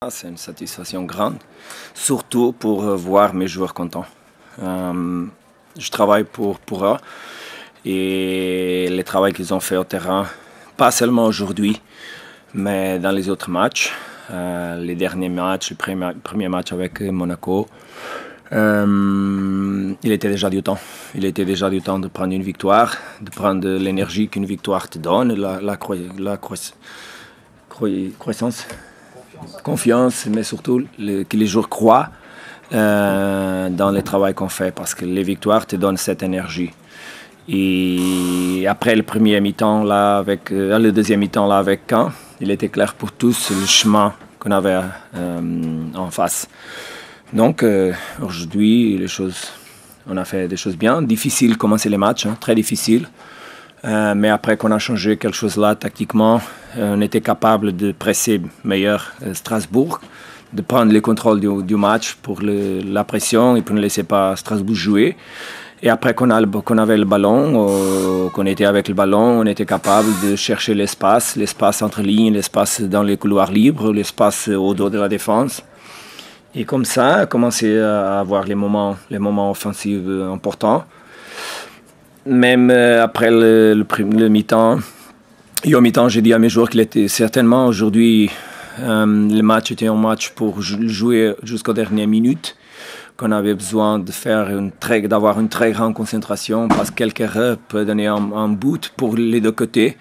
C'est une satisfaction grande, surtout pour voir mes joueurs contents. Je travaille pour eux et le travail qu'ils ont fait au terrain, pas seulement aujourd'hui, mais dans les autres matchs, les derniers matchs, le premier match avec Monaco, il était déjà du temps. Il était déjà du temps de prendre une victoire, de prendre l'énergie qu'une victoire te donne, la croissance. Confiance, mais surtout que les joueurs croient dans le travail qu'on fait, parce que les victoires te donnent cette énergie. Et après le premier mi-temps, le deuxième mi-temps là avec Caen, il était clair pour tous le chemin qu'on avait en face. Donc aujourd'hui, on a fait des choses bien. Difficile de commencer les matchs, très difficile. Mais après qu'on a changé quelque chose là tactiquement, on était capable de presser meilleur Strasbourg, de prendre le contrôle du match pour la pression et pour ne laisser pas Strasbourg jouer. Et après qu'on avait le ballon, qu'on était avec le ballon, on était capable de chercher l'espace entre lignes, l'espace dans les couloirs libres, l'espace au dos de la défense. Et comme ça, on a commencé à avoir les moments offensifs importants. Même après le mi-temps, et au mi-temps, j'ai dit à mes joueurs qu'il était certainement aujourd'hui, le match était un match pour jouer jusqu'aux dernières minutes, qu'on avait besoin d'avoir une très grande concentration, parce que quelques erreurs peuvent donner un but pour les deux côtés.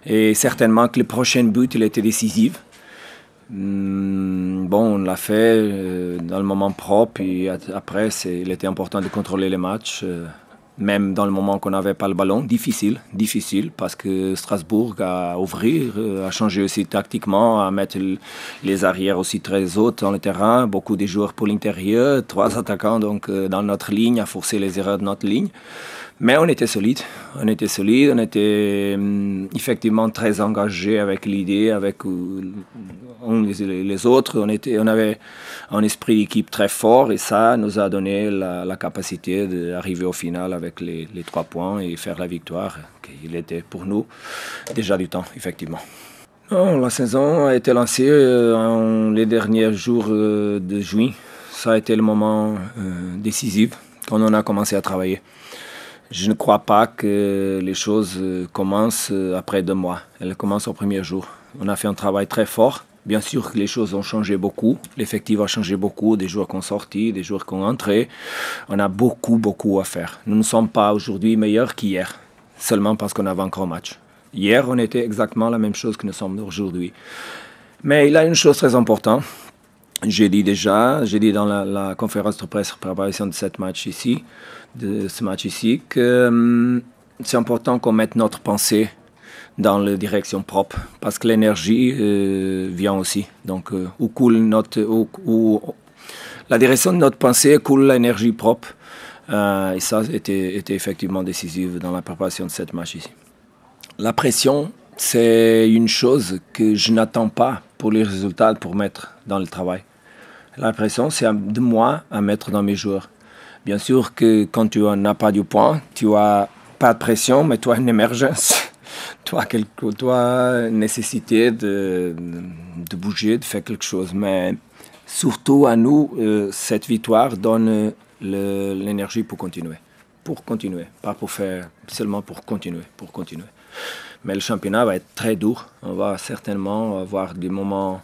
Et certainement que le prochain but, il était décisif. Bon, on l'a fait dans le moment propre, et après, il était important de contrôler les matchs. Même dans le moment qu'on n'avait pas le ballon, difficile, parce que Strasbourg a ouvert, a changé aussi tactiquement, à mettre les arrières aussi très hautes dans le terrain, beaucoup de joueurs pour l'intérieur, 3 attaquants donc dans notre ligne, à forcer les erreurs de notre ligne. Mais on était solide, on était effectivement très engagé avec l'idée, avec les autres. On avait un esprit d'équipe très fort, et ça nous a donné la capacité d'arriver au final avec les 3 points et faire la victoire. Il était pour nous déjà du temps, effectivement. Non, la saison a été lancée les derniers jours de juin. Ça a été le moment décisif quand on a commencé à travailler. Je ne crois pas que les choses commencent après 2 mois. Elles commencent au premier jour. On a fait un travail très fort. Bien sûr que les choses ont changé beaucoup. L'effectif a changé beaucoup. Des joueurs qui ont sorti, des joueurs qui ont entré. On a beaucoup à faire. Nous ne sommes pas aujourd'hui meilleurs qu'hier, seulement parce qu'on avait encore un match. Hier, on était exactement la même chose que nous sommes aujourd'hui. Mais il y a une chose très importante. J'ai dit dans la conférence de presse de préparation de ce match ici, que c'est important qu'on mette notre pensée dans la direction propre, parce que l'énergie vient aussi. Donc, la direction de notre pensée coule l'énergie propre. Et ça était effectivement décisif dans la préparation de cette match ici. La pression, c'est une chose que je n'attends pas pour les résultats, pour mettre dans le travail. La pression, c'est de moi à mettre dans mes joueurs. Bien sûr que quand tu n'as pas du point, tu n'as pas de pression, mais tu as une émergence. Tu as une nécessité de bouger, de faire quelque chose. Mais surtout à nous, cette victoire donne l'énergie pour continuer. Pour continuer, pas pour faire, seulement pour continuer. Mais le championnat va être très dur. On va certainement avoir des moments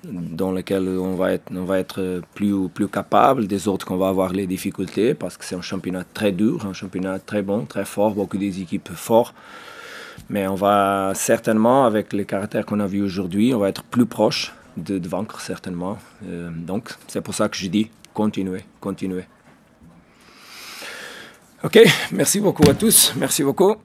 dans lesquels on va être plus capable, des autres qu'on va avoir les difficultés, parce que c'est un championnat très dur, un championnat très bon, très fort, beaucoup des équipes fortes. Mais on va certainement, avec les caractères qu'on a vus aujourd'hui, on va être plus proche de vaincre certainement. Donc c'est pour ça que je dis continuer. Ok, merci beaucoup à tous, merci beaucoup.